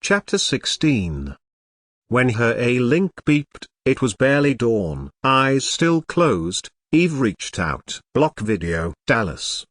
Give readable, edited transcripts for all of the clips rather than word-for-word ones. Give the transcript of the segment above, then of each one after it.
Chapter 16. When her A-link beeped, it was barely dawn. Eyes still closed, Eve reached out. Block video. Dallas.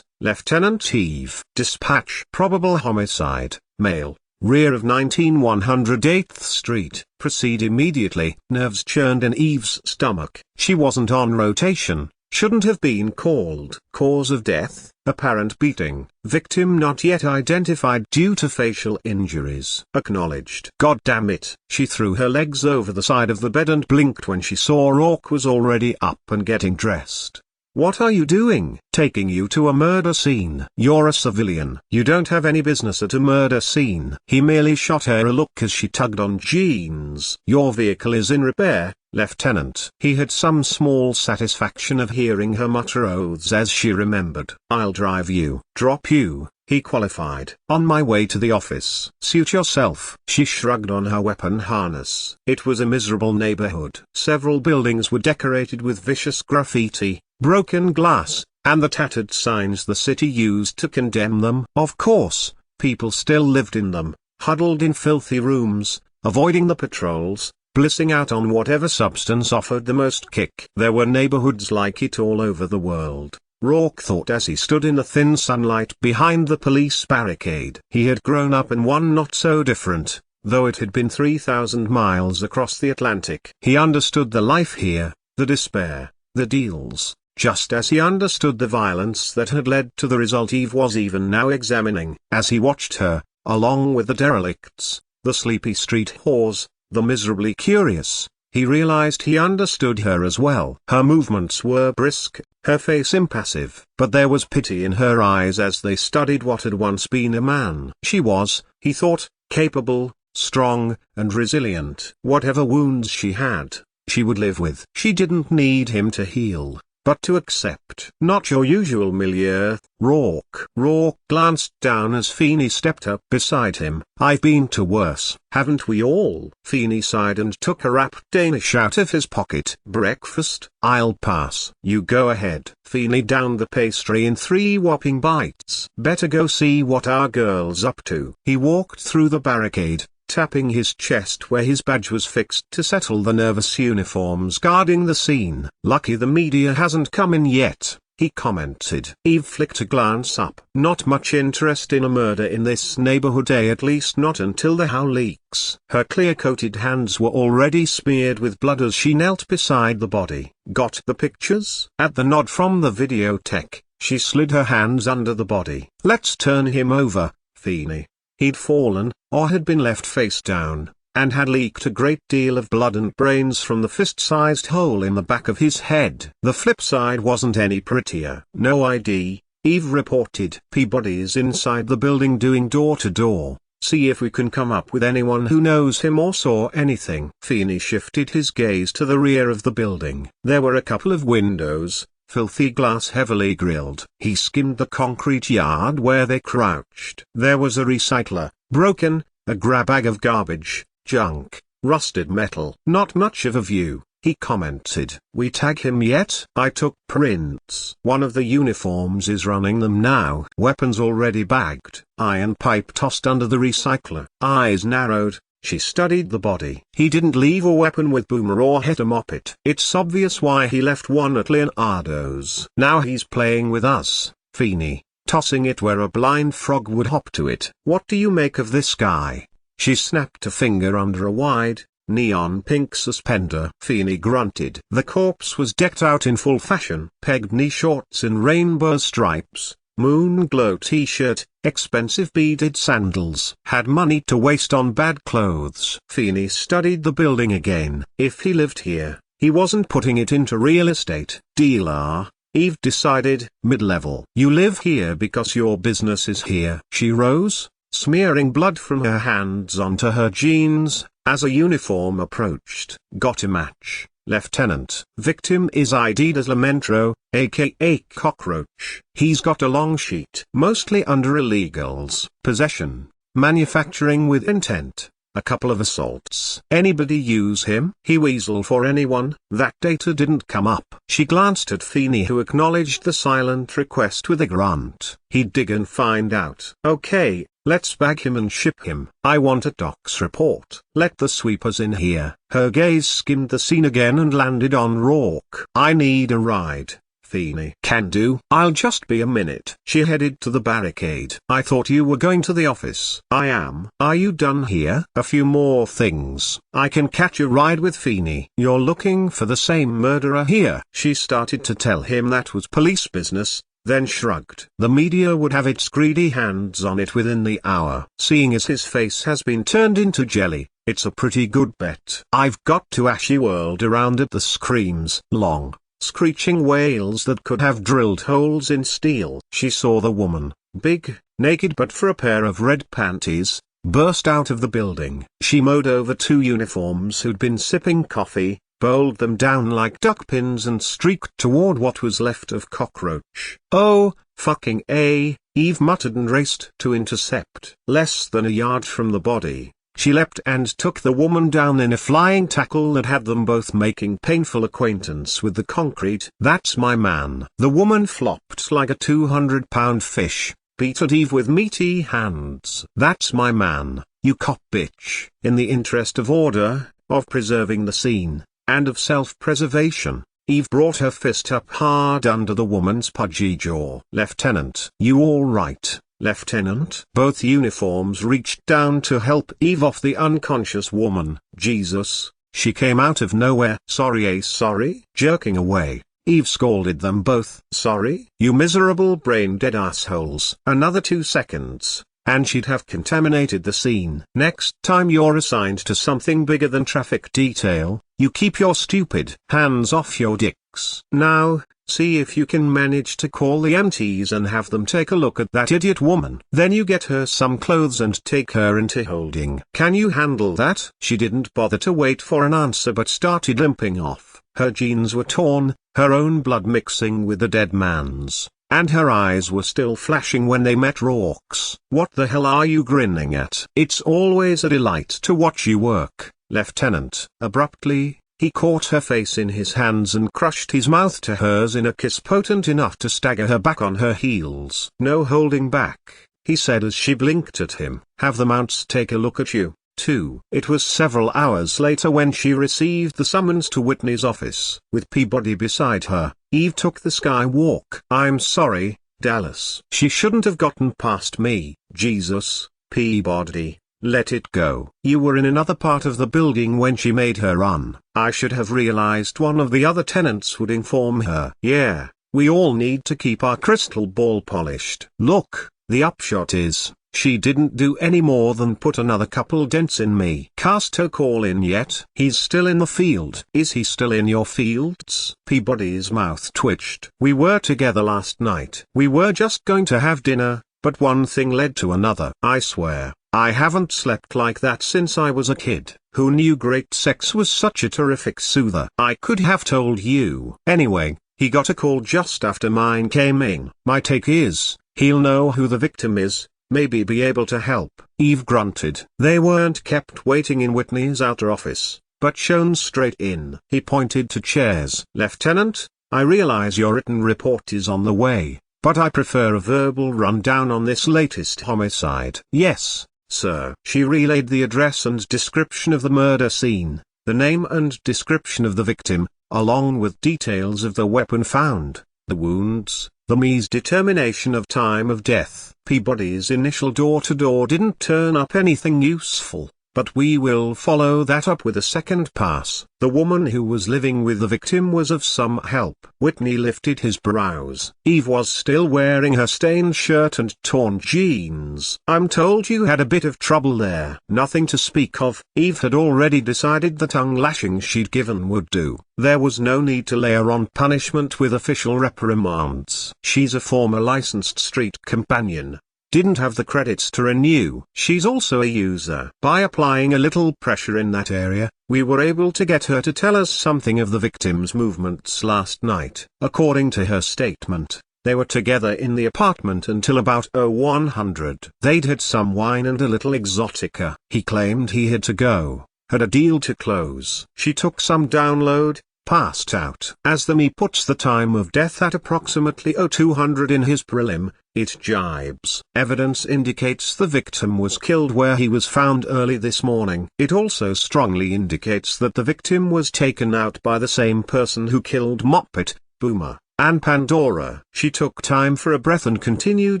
Lieutenant Eve. Dispatch. Probable homicide. Male. Rear of 19108th Street. Proceed immediately. Nerves churned in Eve's stomach. She wasn't on rotation. Shouldn't have been called. Cause of death, apparent beating. Victim not yet identified due to facial injuries. Acknowledged. God damn it. She threw her legs over the side of the bed and blinked when she saw Robb was already up and getting dressed. What are you doing? Taking you to a murder scene. You're a civilian. You don't have any business at a murder scene. He merely shot her a look as she tugged on jeans. Your vehicle is in repair, Lieutenant. He had some small satisfaction of hearing her mutter oaths as she remembered. I'll drive you. Drop you, he qualified. On my way to the office. Suit yourself. She shrugged on her weapon harness. It was a miserable neighborhood. Several buildings were decorated with vicious graffiti, broken glass, and the tattered signs the city used to condemn them. Of course, people still lived in them, huddled in filthy rooms, avoiding the patrols, blissing out on whatever substance offered the most kick. There were neighborhoods like it all over the world, Rourke thought as he stood in the thin sunlight behind the police barricade. He had grown up in one not so different, though it had been 3,000 miles across the Atlantic. He understood the life here, the despair, the deals, just as he understood the violence that had led to the result Eve was even now examining. As he watched her, along with the derelicts, the sleepy street whores, the miserably curious, he realized he understood her as well. Her movements were brisk, her face impassive, but there was pity in her eyes as they studied what had once been a man. She was, he thought, capable, strong, and resilient. Whatever wounds she had, she would live with. She didn't need him to heal, but to accept. Not your usual milieu, Rourke. Rourke glanced down as Feeney stepped up beside him. I've been to worse, haven't we all? Feeney sighed and took a wrapped Danish out of his pocket. Breakfast? I'll pass. You go ahead. Feeney downed the pastry in 3 whopping bites. Better go see what our girl's up to. He walked through the barricade, tapping his chest where his badge was fixed to settle the nervous uniforms guarding the scene. Lucky the media hasn't come in yet, he commented. Eve flicked a glance up. Not much interest in a murder in this neighborhood, at least not until the How leaks. Her clear-coated hands were already smeared with blood as she knelt beside the body. Got the pictures? At the nod from the videotech, she slid her hands under the body. Let's turn him over, Feeney. He'd fallen, or had been left face down, and had leaked a great deal of blood and brains from the fist-sized hole in the back of his head. The flip side wasn't any prettier. No ID, Eve reported. Peabody's inside the building doing door-to-door. See if we can come up with anyone who knows him or saw anything. Feeney shifted his gaze to the rear of the building. There were a couple of windows, filthy glass heavily grilled. He skimmed the concrete yard where they crouched. There was a recycler, broken, a grab bag of garbage, junk, rusted metal. Not much of a view, he commented. We tag him yet? I took prints. One of the uniforms is running them now. Weapons already bagged. Iron pipe tossed under the recycler. Eyes narrowed. She studied the body. He didn't leave a weapon with Boomer or Hetamopit. It's obvious why he left one at Leonardo's. Now he's playing with us, Feeney, tossing it where a blind frog would hop to it. What do you make of this guy? She snapped a finger under a wide, neon pink suspender. Feeney grunted. The corpse was decked out in full fashion. Pegged knee shorts in rainbow stripes, moon glow t-shirt, expensive beaded sandals. Had money to waste on bad clothes. Feeney studied the building again. If he lived here, he wasn't putting it into real estate. Dealer, Eve decided. Mid-level. You live here because your business is here. She rose, smearing blood from her hands onto her jeans, as a uniform approached. Got a match, Lieutenant. Victim is ID'd as Lamentro, aka Cockroach. He's got a long sheet. Mostly under illegals. Possession, manufacturing with intent, a couple of assaults. Anybody use him? He weasel for anyone? That data didn't come up. She glanced at Feeney, who acknowledged the silent request with a grunt. He'd dig and find out. Okay, let's bag him and ship him. I want a doc's report. Let the sweepers in here. Her gaze skimmed the scene again and landed on Rourke. I need a ride. Feeney. Can do. I'll just be a minute. She headed to the barricade. I thought you were going to the office. I am. Are you done here? A few more things. I can catch a ride with Feeney. You're looking for the same murderer here. She started to tell him that was police business, then shrugged. The media would have its greedy hands on it within the hour. Seeing as his face has been turned into jelly, it's a pretty good bet. I've got to Ashy whirled around at the screams. Long, screeching wails that could have drilled holes in steel. She saw the woman, big, naked but for a pair of red panties, burst out of the building. She mowed over two uniforms who'd been sipping coffee, bowled them down like duck pins and streaked toward what was left of cockroach. Oh, fucking A, Eve muttered and raced to intercept. Less than a yard from the body, she leapt and took the woman down in a flying tackle that had them both making painful acquaintance with the concrete. That's my man. The woman flopped like a 200-pound fish, beat at Eve with meaty hands. That's my man, you cop bitch. In the interest of order, of preserving the scene, and of self-preservation, Eve brought her fist up hard under the woman's pudgy jaw. Lieutenant. You all right, Lieutenant? Both uniforms reached down to help Eve off the unconscious woman. Jesus, she came out of nowhere. Sorry, sorry? Jerking away, Eve scolded them both. Sorry? You miserable brain-dead assholes. Another 2 seconds, and she'd have contaminated the scene. Next time you're assigned to something bigger than traffic detail, you keep your stupid hands off your dicks. Now, see if you can manage to call the MTs and have them take a look at that idiot woman. Then you get her some clothes and take her into holding. Can you handle that? She didn't bother to wait for an answer but started limping off. Her jeans were torn, her own blood mixing with the dead man's, and her eyes were still flashing when they met Rourke's. What the hell are you grinning at? It's always a delight to watch you work, Lieutenant. Abruptly, he caught her face in his hands and crushed his mouth to hers in a kiss potent enough to stagger her back on her heels. No holding back, he said as she blinked at him. Have the mounts take a look at you, too. It was several hours later when she received the summons to Whitney's office. With Peabody beside her, Eve took the skywalk. I'm sorry, Dallas. She shouldn't have gotten past me. Jesus, Peabody, let it go. You were in another part of the building when she made her run. I should have realized one of the other tenants would inform her. Yeah, we all need to keep our crystal ball polished. Look, the upshot is, she didn't do any more than put another couple dents in me. Casto call in yet? He's still in the field. Is he still in your fields? Peabody's mouth twitched. We were together last night. We were just going to have dinner, but one thing led to another. I swear, I haven't slept like that since I was a kid. Who knew great sex was such a terrific soother? I could have told you. Anyway, he got a call just after mine came in. My take is, he'll know who the victim is, maybe be able to help. Eve grunted. They weren't kept waiting in Whitney's outer office, but shown straight in. He pointed to chairs. Lieutenant, I realize your written report is on the way, but I prefer a verbal rundown on this latest homicide. Yes, sir. She relayed the address and description of the murder scene, the name and description of the victim, along with details of the weapon found, the wounds, the ME's determination of time of death. Peabody's initial door-to-door didn't turn up anything useful, but we will follow that up with a second pass. The woman who was living with the victim was of some help. Whitney lifted his brows. Eve was still wearing her stained shirt and torn jeans. I'm told you had a bit of trouble there. Nothing to speak of. Eve had already decided the tongue lashing she'd given would do. There was no need to layer on punishment with official reprimands. She's a former licensed street companion. Didn't have the credits to renew. She's also a user. By applying a little pressure in that area, we were able to get her to tell us something of the victim's movements last night. According to her statement, They were together in the apartment until about 0100. They'd had some wine and a little exotica. He claimed he had to go, had a deal to close. She took some download, passed out. As the Me puts the time of death at approximately 0200 in his prelim, it jibes. Evidence indicates the victim was killed where he was found early this morning. It also strongly indicates that the victim was taken out by the same person who killed Moppet, Boomer, and Pandora. She took time for a breath and continued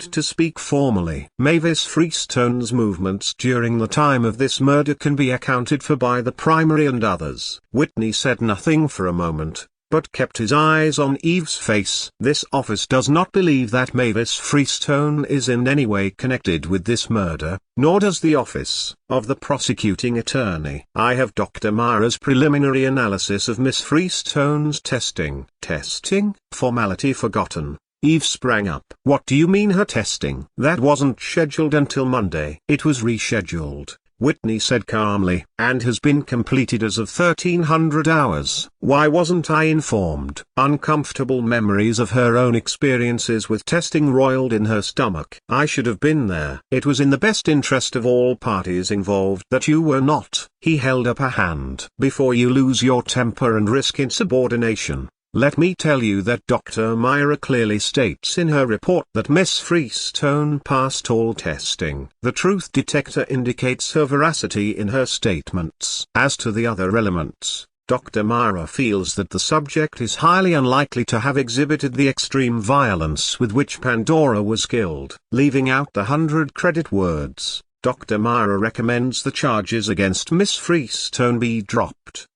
to speak formally. Mavis Freestone's movements during the time of this murder can be accounted for by the primary and others. Whitney said nothing for a moment, but kept his eyes on Eve's face. This office does not believe that Mavis Freestone is in any way connected with this murder, nor does the office of the prosecuting attorney. I have Dr. Myra's preliminary analysis of Miss Freestone's testing. Testing? Formality forgotten. Eve sprang up. What do you mean her testing? That wasn't scheduled until Monday. It was rescheduled, Whitney said calmly, and has been completed as of 1300 hours. Why wasn't I informed? Uncomfortable memories of her own experiences with testing roiled in her stomach. I should have been there. It was in the best interest of all parties involved that you were not. He held up a hand. Before you lose your temper and risk insubordination, let me tell you that Dr. Myra clearly states in her report that Miss Freestone passed all testing. The truth detector indicates her veracity in her statements. As to the other elements, Dr. Myra feels that the subject is highly unlikely to have exhibited the extreme violence with which Pandora was killed. Leaving out the 100 credit words, Dr. Myra recommends the charges against Miss Freestone be dropped.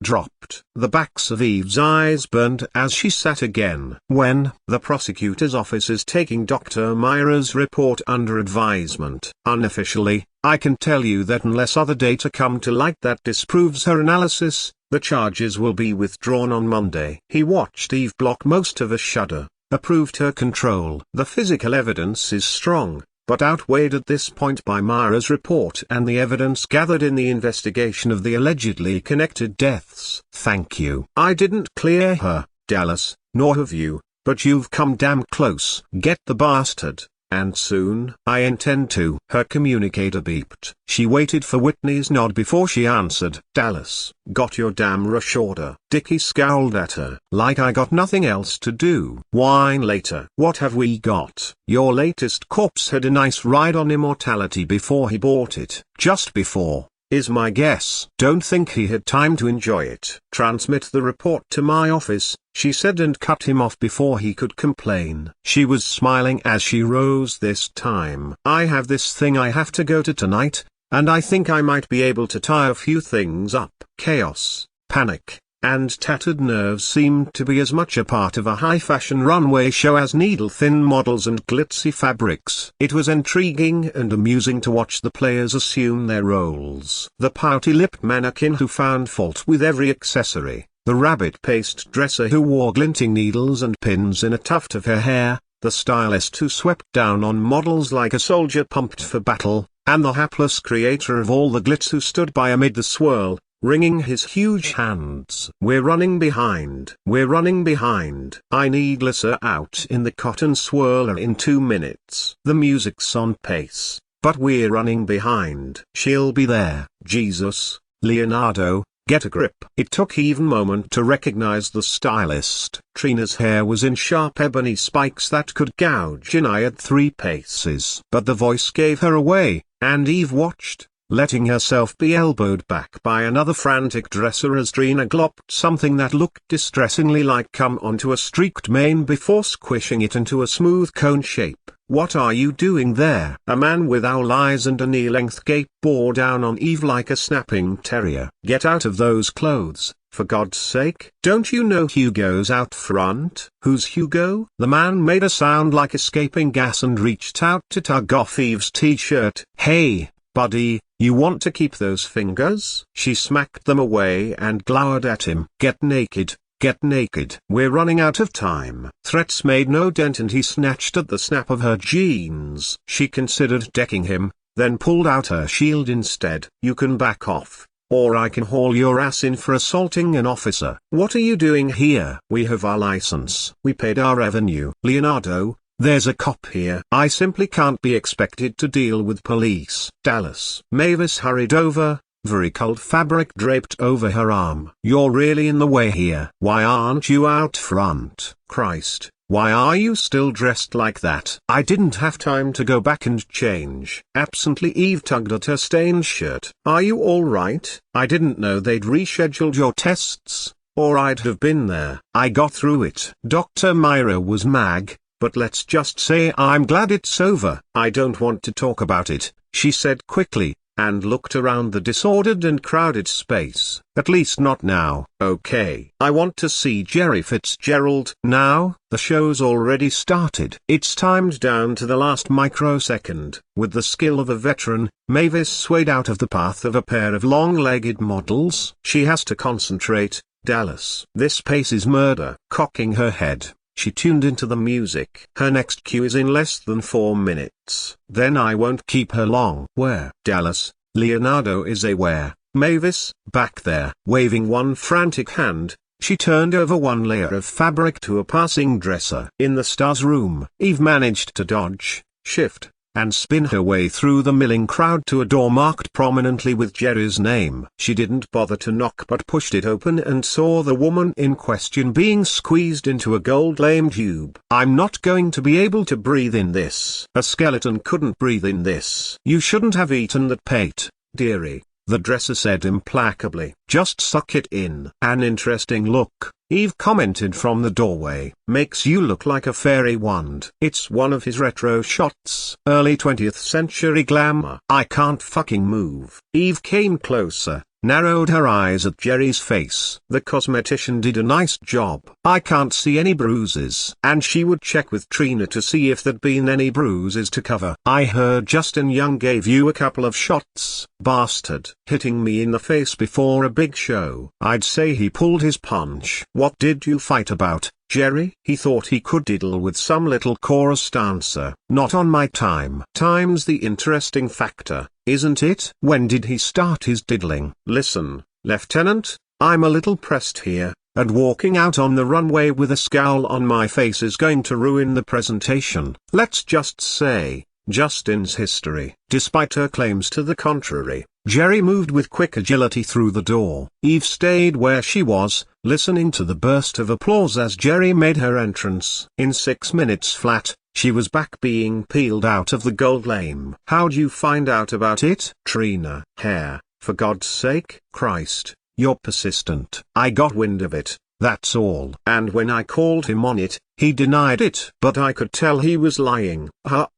The backs of Eve's eyes burned as she sat again. When the prosecutor's office is taking Dr. Myra's report under advisement. Unofficially, I can tell you that unless other data come to light that disproves her analysis, the charges will be withdrawn on Monday. He watched Eve block most of a shudder, approved her control. The physical evidence is strong, but outweighed at this point by Myra's report and the evidence gathered in the investigation of the allegedly connected deaths. Thank you. I didn't clear her, Dallas, nor have you, but you've come damn close. Get the bastard, and soon. I intend to. Her communicator beeped. She waited for Whitney's nod before she answered. Dallas, got your damn rush order. Dickie scowled at her. Like I got nothing else to do. Whine later. What have we got? Your latest corpse had a nice ride on Immortality before he bought it. Just before, is my guess. Don't think he had time to enjoy it. Transmit the report to my office, she said, and cut him off before he could complain. She was smiling as she rose this time. I have this thing I have to go to tonight, and I think I might be able to tie a few things up. Chaos, panic, and tattered nerves seemed to be as much a part of a high-fashion runway show as needle-thin models and glitzy fabrics. It was intriguing and amusing to watch the players assume their roles. The pouty-lipped mannequin who found fault with every accessory, the rabbit-paced dresser who wore glinting needles and pins in a tuft of her hair, the stylist who swept down on models like a soldier pumped for battle, and the hapless creator of all the glitz who stood by amid the swirl, wringing his huge hands. We're running behind. I need Lissa out in the cotton swirler in 2 minutes. The music's on pace, but we're running behind. She'll be there. Jesus, Leonardo, get a grip. It took Eve a moment to recognize the stylist. Trina's hair was in sharp ebony spikes that could gouge an eye at 3 paces. But the voice gave her away, and Eve watched, letting herself be elbowed back by another frantic dresser as Trina glopped something that looked distressingly like cum onto a streaked mane before squishing it into a smooth cone shape. What are you doing there? A man with owl eyes and a knee-length gape bore down on Eve like a snapping terrier. Get out of those clothes, for God's sake. Don't you know Hugo's out front? Who's Hugo? The man made a sound like escaping gas and reached out to tug off Eve's t-shirt. Hey, buddy, you want to keep those fingers? She smacked them away and glowered at him. Get naked. Get naked. We're running out of time. Threats made no dent and he snatched at the snap of her jeans. She considered decking him, then pulled out her shield instead. You can back off, or I can haul your ass in for assaulting an officer. What are you doing here? We have our license. We paid our revenue. Leonardo, There's a cop here. I simply can't be expected to deal with police. Dallas. Mavis hurried over, very cold fabric draped over her arm. You're really in the way here. Why aren't you out front? Christ, why are you still dressed like that? I didn't have time to go back and change. Absently Eve tugged at her stained shirt. Are you all right? I didn't know they'd rescheduled your tests, or I'd have been there. I got through it. Dr. Myra was mag, but let's just say I'm glad it's over. I don't want to talk about it, she said quickly, and looked around the disordered and crowded space. At least not now. Okay. I want to see Jerry Fitzgerald. Now, the show's already started. It's timed down to the last microsecond. With the skill of a veteran, Mavis swayed out of the path of a pair of long-legged models. She has to concentrate, Dallas. This pace is murder. Cocking her head, she tuned into the music. Her next cue is in less than 4 minutes. Then I won't keep her long. Where? Dallas, Leonardo is where? Mavis, back there. Waving one frantic hand, she turned over one layer of fabric to a passing dresser. In the stars room, Eve managed to dodge, shift, and spin her way through the milling crowd to a door marked prominently with Jerry's name. She didn't bother to knock but pushed it open and saw the woman in question being squeezed into a gold-lamed tube. I'm not going to be able to breathe in this. A skeleton couldn't breathe in this. You shouldn't have eaten that pate, dearie, the dresser said implacably. Just suck it in. An interesting look, Eve commented from the doorway. Makes you look like a fairy wand. It's one of his retro shots. Early 20th century glamour. I can't fucking move. Eve came closer, narrowed her eyes at Jerry's face. The cosmetician did a nice job. I can't see any bruises. And she would check with Trina to see if there'd been any bruises to cover. I heard Justin Young gave you a couple of shots. Bastard. Hitting me in the face before a big show. I'd say he pulled his punch. What did you fight about, Jerry? He thought he could diddle with some little chorus dancer. Not on my time. Time's the interesting factor, isn't it? When did he start his diddling? Listen, Lieutenant, I'm a little pressed here, and walking out on the runway with a scowl on my face is going to ruin the presentation. Let's just say, Justin's history. Despite her claims to the contrary, Jerry moved with quick agility through the door. Eve stayed where she was, listening to the burst of applause as Jerry made her entrance. In 6 minutes flat, she was back being peeled out of the gold lame. How'd you find out about it? Trina. Hair, for God's sake. Christ, you're persistent. I got wind of it, that's all. And when I called him on it, he denied it. But I could tell he was lying.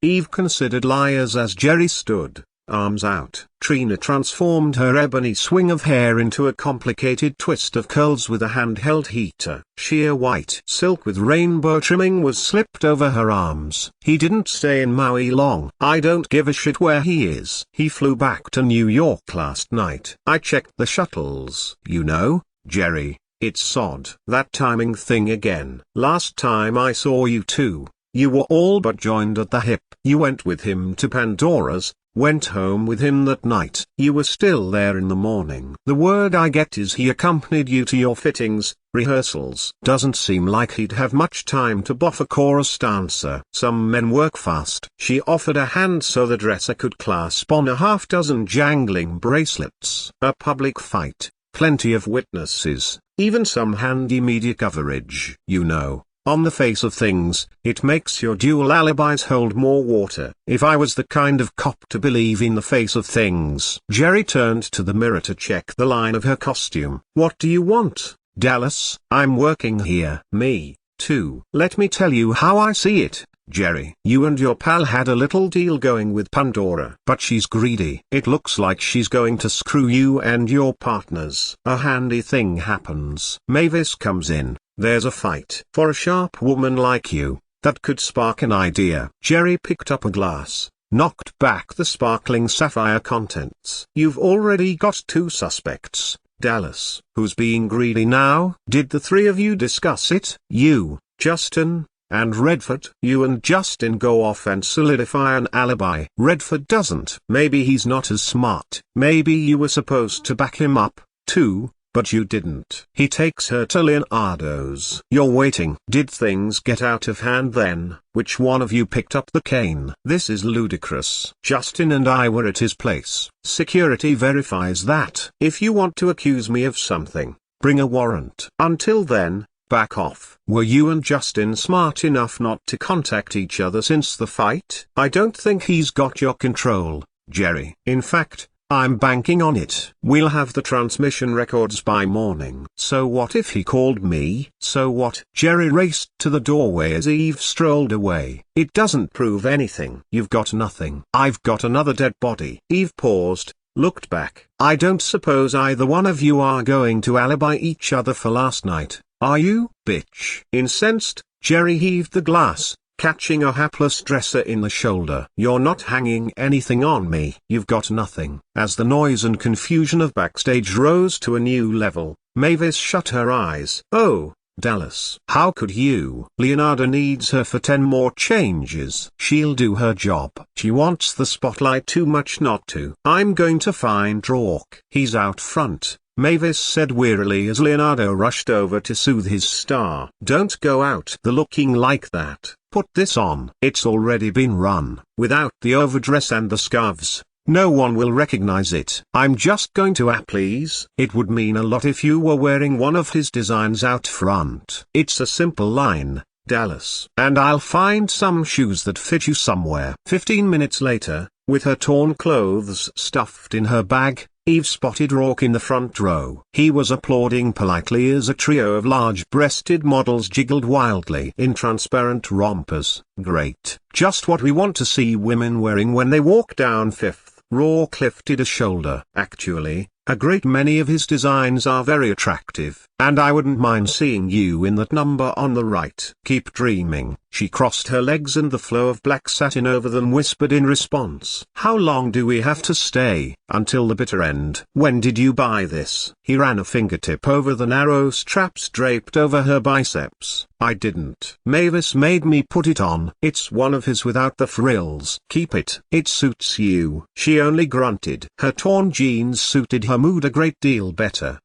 Eve considered liars as Jerry stood, arms out. Trina transformed her ebony swing of hair into a complicated twist of curls with a handheld heater. Sheer white silk with rainbow trimming was slipped over her arms. He didn't stay in Maui long. I don't give a shit where he is. He flew back to New York last night. I checked the shuttles. You know, Jerry, it's sod. That timing thing again. Last time I saw you two, you were all but joined at the hip. You went with him to Pandora's, went home with him that night. You were still there in the morning. The word I get is he accompanied you to your fittings, rehearsals. Doesn't seem like he'd have much time to buff a chorus dancer. Some men work fast. She offered a hand so the dresser could clasp on a half-dozen jangling bracelets. A public fight, plenty of witnesses, even some handy media coverage. You know, on the face of things, it makes your dual alibis hold more water. If I was the kind of cop to believe in the face of things. Jerry turned to the mirror to check the line of her costume. What do you want, Dallas? I'm working here. Me, too. Let me tell you how I see it, Jerry. You and your pal had a little deal going with Pandora. But she's greedy. It looks like she's going to screw you and your partners. A handy thing happens. Mavis comes in. There's a fight. For a sharp woman like you, that could spark an idea. Jerry picked up a glass, knocked back the sparkling sapphire contents. You've already got 2 suspects, Dallas. Who's being greedy now? Did the 3 of you discuss it? You, Justin, and Redford. You and Justin go off and solidify an alibi. Redford doesn't. Maybe he's not as smart. Maybe you were supposed to back him up, too, but you didn't. He takes her to Leonardo's. You're waiting. Did things get out of hand then? Which one of you picked up the cane? This is ludicrous. Justin and I were at his place. Security verifies that. If you want to accuse me of something, bring a warrant. Until then, back off. Were you and Justin smart enough not to contact each other since the fight? I don't think he's got your control, Jerry. In fact, I'm banking on it. We'll have the transmission records by morning. So what if he called me? So what? Jerry raced to the doorway as Eve strolled away. It doesn't prove anything. You've got nothing. I've got another dead body. Eve paused, looked back. I don't suppose either one of you are going to alibi each other for last night, are you, bitch? Incensed, Jerry heaved the glass, catching a hapless dresser in the shoulder. You're not hanging anything on me. You've got nothing. As the noise and confusion of backstage rose to a new level, Mavis shut her eyes. Oh, Dallas. How could you? Leonardo needs her for 10 more changes. She'll do her job. She wants the spotlight too much not to. I'm going to find Rourke. He's out front, Mavis said wearily as Leonardo rushed over to soothe his star. Don't go out the looking like that. Put this on. It's already been run. Without the overdress and the scarves, no one will recognize it. I'm just going to please. It would mean a lot if you were wearing one of his designs out front. It's a simple line, Dallas. And I'll find some shoes that fit you somewhere. 15 minutes later, with her torn clothes stuffed in her bag, Eve spotted Rourke in the front row. He was applauding politely as a trio of large-breasted models jiggled wildly in transparent rompers. Great. Just what we want to see women wearing when they walk down Fifth. Rourke lifted a shoulder. Actually, a great many of his designs are very attractive, and I wouldn't mind seeing you in that number on the right. Keep dreaming. She crossed her legs and the flow of black satin over them whispered in response. How long do we have to stay? Until the bitter end. When did you buy this? He ran a fingertip over the narrow straps draped over her biceps. I didn't. Mavis made me put it on. It's one of his without the frills. Keep it. It suits you. She only grunted. Her torn jeans suited her mood a great deal better.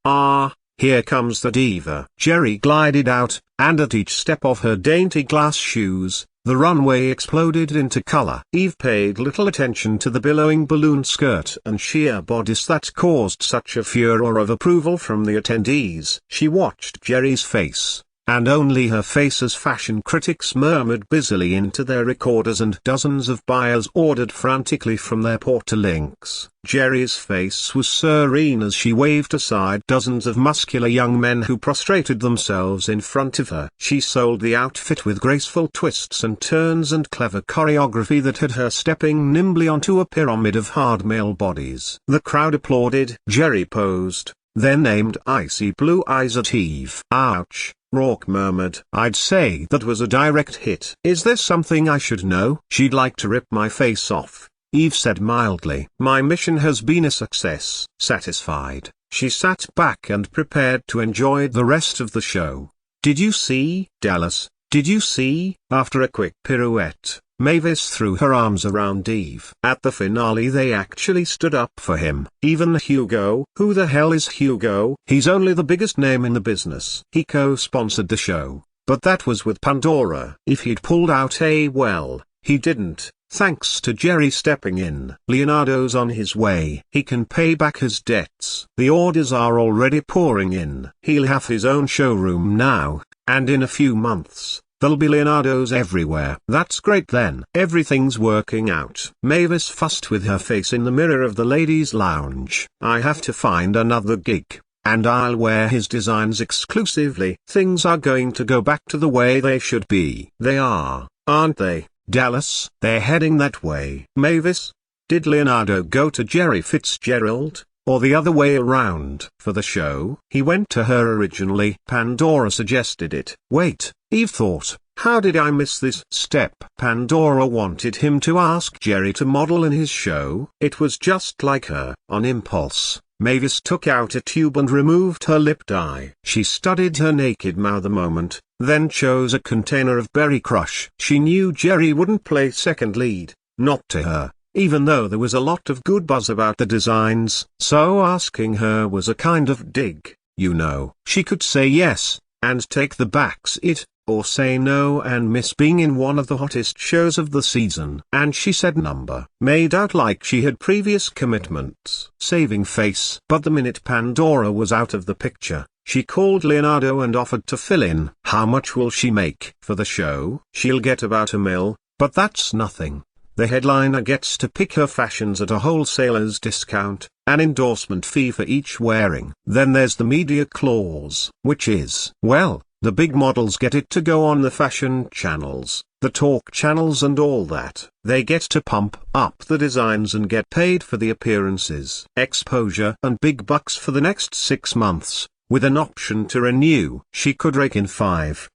Here comes the diva. Jerry glided out, and at each step of her dainty glass shoes, the runway exploded into color. Eve paid little attention to the billowing balloon skirt and sheer bodice that caused such a furor of approval from the attendees. She watched Jerry's face, and only her face as fashion critics murmured busily into their recorders and dozens of buyers ordered frantically from their portalinks. Jerry's face was serene as she waved aside dozens of muscular young men who prostrated themselves in front of her. She sold the outfit with graceful twists and turns and clever choreography that had her stepping nimbly onto a pyramid of hard male bodies. The crowd applauded. Jerry posed, then aimed icy blue eyes at Eve. Ouch, Rourke murmured. I'd say that was a direct hit. Is there something I should know? She'd like to rip my face off, Eve said mildly. My mission has been a success. Satisfied, she sat back and prepared to enjoy the rest of the show. Did you see, Dallas? Did you see? After a quick pirouette, Mavis threw her arms around Eve. At the finale they actually stood up for him. Even Hugo. Who the hell is Hugo? He's only the biggest name in the business. He co-sponsored the show, but that was with Pandora. If he'd pulled out he didn't, thanks to Jerry stepping in. Leonardo's on his way. He can pay back his debts. The orders are already pouring in. He'll have his own showroom now, and in a few months, there'll be Leonardo's everywhere. That's great then. Everything's working out. Mavis fussed with her face in the mirror of the ladies' lounge. I have to find another gig, and I'll wear his designs exclusively. Things are going to go back to the way they should be. They are, aren't they, Dallas? They're heading that way. Mavis, did Leonardo go to Jerry Fitzgerald, or the other way around? For the show, he went to her originally. Pandora suggested it. Wait, Eve thought, how did I miss this step? Pandora wanted him to ask Jerry to model in his show. It was just like her. On impulse, Mavis took out a tube and removed her lip dye. She studied her naked mouth a moment, then chose a container of Berry Crush. She knew Jerry wouldn't play second lead, not to her, even though there was a lot of good buzz about the designs, so asking her was a kind of dig. you know. She could say yes, and take the back seat, or say no and miss being in one of the hottest shows of the season. And she said number. Made out like she had previous commitments. Saving face. But the minute Pandora was out of the picture, she called Leonardo and offered to fill in. How much will she make for the show? She'll get about $1 million, but that's nothing. The headliner gets to pick her fashions at a wholesaler's discount, an endorsement fee for each wearing. Then there's the media clause, which is, well, the big models get it to go on the fashion channels, the talk channels and all that. They get to pump up the designs and get paid for the appearances, exposure and big bucks for the next 6 months, with an option to renew. She could rake in 5-6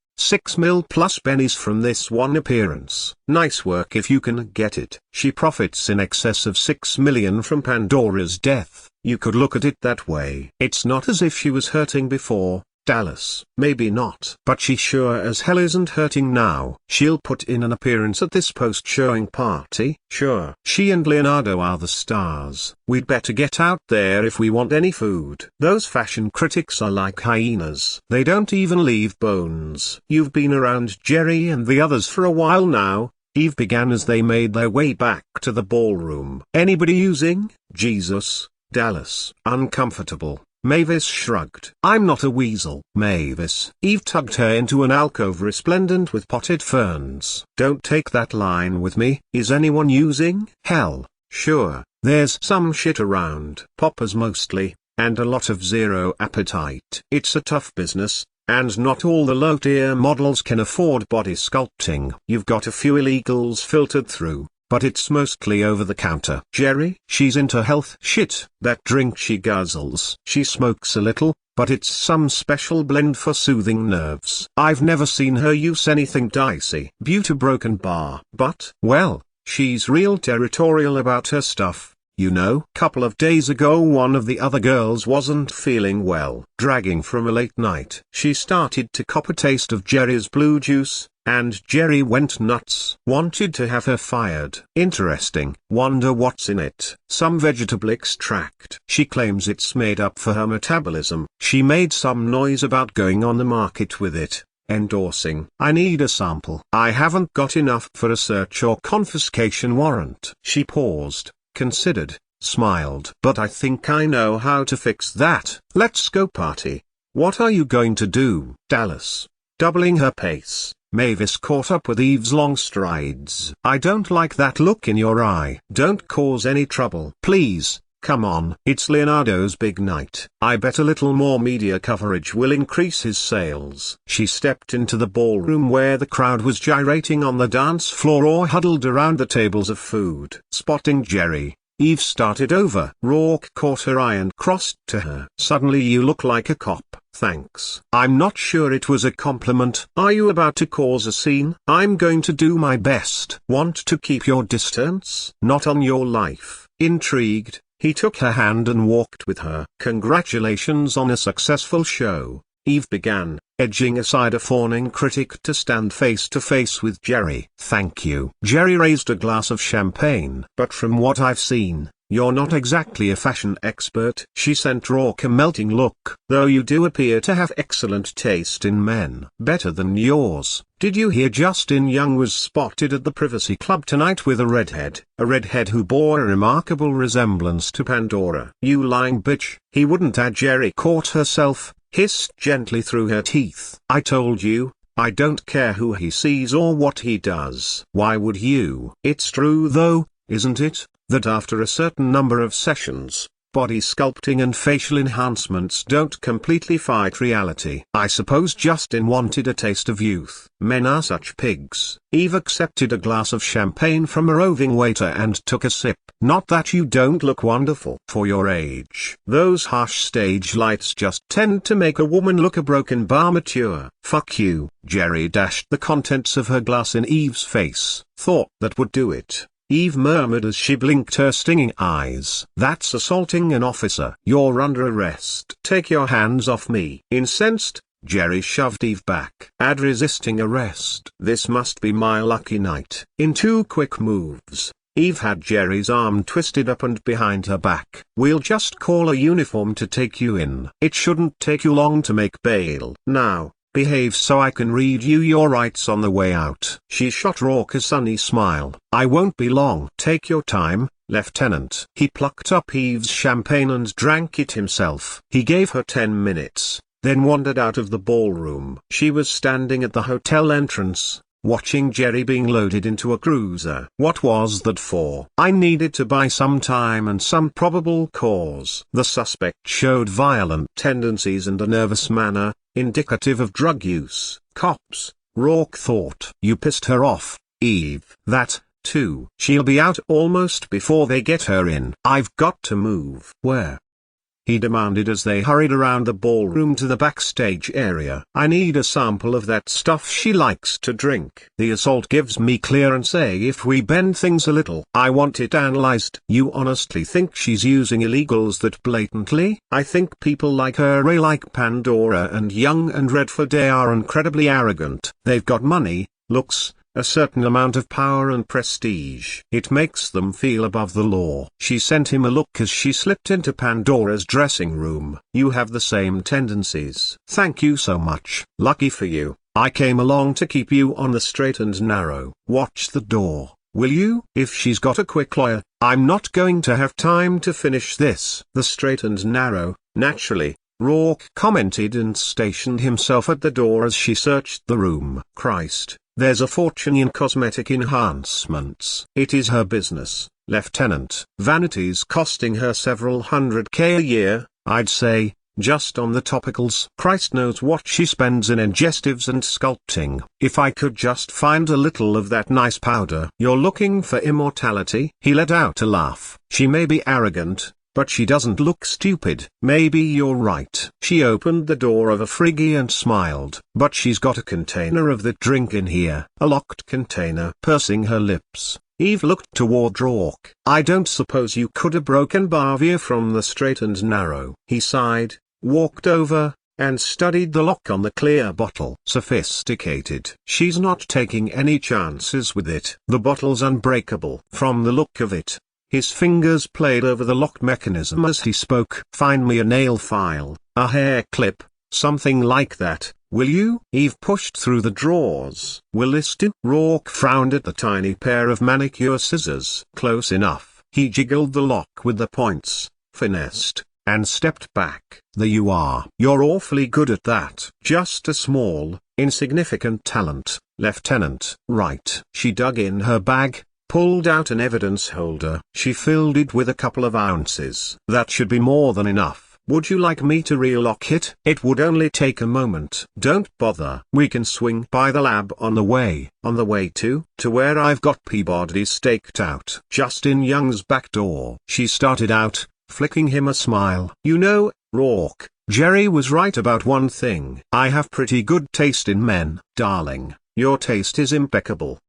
mil plus pennies from this one appearance. Nice work if you can get it. She profits in excess of 6 million from Pandora's death. You could look at it that way. It's not as if she was hurting before, Dallas. Maybe not. But she sure as hell isn't hurting now. She'll put in an appearance at this post-showing party. Sure. She and Leonardo are the stars. We'd better get out there if we want any food. Those fashion critics are like hyenas. They don't even leave bones. You've been around Jerry and the others for a while now, Eve began as they made their way back to the ballroom. Anybody using? Jesus, Dallas. Uncomfortable. Mavis shrugged. I'm not a weasel. Mavis. Eve tugged her into an alcove resplendent with potted ferns. Don't take that line with me. Is anyone using? Hell, sure, there's some shit around. Poppers mostly, and a lot of zero appetite. It's a tough business, and not all the low-tier models can afford body sculpting. You've got a few illegals filtered through, but it's mostly over the counter. Jerry? She's into health shit. That drink she guzzles. She smokes a little, but it's some special blend for soothing nerves. I've never seen her use anything dicey. Beauty broken bar. But, well, she's real territorial about her stuff, you know. Couple of days ago one of the other girls wasn't feeling well. Dragging from a late night. She started to cop a taste of Jerry's blue juice, and Jerry went nuts. Wanted to have her fired. Interesting. Wonder what's in it. Some vegetable extract. She claims it's made up for her metabolism. She made some noise about going on the market with it, endorsing. I need a sample. I haven't got enough for a search or confiscation warrant. She paused, considered, smiled. But I think I know how to fix that. Let's go party. What are you going to do? Dallas. Doubling her pace, Mavis caught up with Eve's long strides. I don't like that look in your eye. Don't cause any trouble. Please, come on. It's Leonardo's big night. I bet a little more media coverage will increase his sales. She stepped into the ballroom where the crowd was gyrating on the dance floor or huddled around the tables of food. Spotting Jerry, Eve started over. Rourke caught her eye and crossed to her. Suddenly you look like a cop. Thanks. I'm not sure it was a compliment. Are you about to cause a scene? I'm going to do my best. Want to keep your distance? Not on your life. Intrigued, he took her hand and walked with her. Congratulations on a successful show, Eve began, edging aside a fawning critic to stand face to face with Jerry. Thank you. Jerry raised a glass of champagne. But from what I've seen, you're not exactly a fashion expert. She sent Rourke a melting look. Though you do appear to have excellent taste in men. Better than yours. Did you hear Justin Young was spotted at the Privacy Club tonight with a redhead? A redhead who bore a remarkable resemblance to Pandora. You lying bitch. He wouldn't. Jerry caught herself, hissed gently through her teeth. I told you, I don't care who he sees or what he does. Why would you? It's true though, isn't it, that after a certain number of sessions, body sculpting and facial enhancements don't completely fight reality. I suppose Justin wanted a taste of youth. Men are such pigs. Eve accepted a glass of champagne from a roving waiter and took a sip. Not that you don't look wonderful for your age. Those harsh stage lights just tend to make a woman look a broken bar mature. Fuck you. Jerry dashed the contents of her glass in Eve's face. Thought that would do it, Eve murmured as she blinked her stinging eyes. That's assaulting an officer. You're under arrest. Take your hands off me. Incensed, Jerry shoved Eve back. Resisting arrest. This must be my lucky night. In 2 quick moves, Eve had Jerry's arm twisted up and behind her back. "We'll just call a uniform to take you in. It shouldn't take you long to make bail. Now, behave so I can read you your rights on the way out." She shot Rourke a sunny smile. "I won't be long." "Take your time, Lieutenant." He plucked up Eve's champagne and drank it himself. He gave her 10 minutes, then wandered out of the ballroom. She was standing at the hotel entrance, watching Jerry being loaded into a cruiser. "What was that for?" "I needed to buy some time and some probable cause." The suspect showed violent tendencies and a nervous manner, indicative of drug use. "Cops," Rourke thought. "You pissed her off, Eve." "That, too." "She'll be out almost before they get her in." "I've got to move." "Where?" he demanded as they hurried around the ballroom to the backstage area. "I need a sample of that stuff she likes to drink. The assault gives me clearance if we bend things a little. I want it analyzed." "You honestly think she's using illegals that blatantly?" "I think people like her, like Pandora and Young and Redford, are incredibly arrogant. They've got money, looks, a certain amount of power and prestige. It makes them feel above the law." She sent him a look as she slipped into Pandora's dressing room. "You have the same tendencies." "Thank you so much." "Lucky for you, I came along to keep you on the straight and narrow." "Watch the door, will you?" "If she's got a quick lawyer, I'm not going to have time to finish this." "The straight and narrow, naturally," Rourke commented and stationed himself at the door as she searched the room. "Christ, there's a fortune in cosmetic enhancements." "It is her business, Lieutenant. Vanity's costing her several $100K a year, I'd say, just on the topicals. Christ knows what she spends in ingestives and sculpting. If I could just find a little of that nice powder." "You're looking for immortality?" He let out a laugh. "She may be arrogant, but she doesn't look stupid." "Maybe you're right." She opened the door of a friggy and smiled. "But she's got a container of that drink in here." "A locked container?" Pursing her lips, Eve looked toward Rourke. "I don't suppose you could have broken Bavia from the straight and narrow." He sighed, walked over, and studied the lock on the clear bottle. "Sophisticated." "She's not taking any chances with it. The bottle's unbreakable." From the look of it, his fingers played over the lock mechanism as he spoke. "Find me a nail file, a hair clip, something like that, will you?" Eve pushed through the drawers. "Will this do?" Rourke frowned at the tiny pair of manicure scissors. "Close enough." He jiggled the lock with the points, finessed, and stepped back. "There you are." "You're awfully good at that." "Just a small, insignificant talent, Lieutenant." "Right." She dug in her bag, pulled out an evidence holder. She filled it with a couple of ounces. "That should be more than enough. Would you like me to relock it?" "It would only take a moment." "Don't bother. We can swing by the lab on the way." "On the way to?" "To where I've got Peabody staked out." "Just in Young's back door." She started out, flicking him a smile. "You know, Rourke, Jerry was right about one thing. I have pretty good taste in men." "Darling, your taste is impeccable."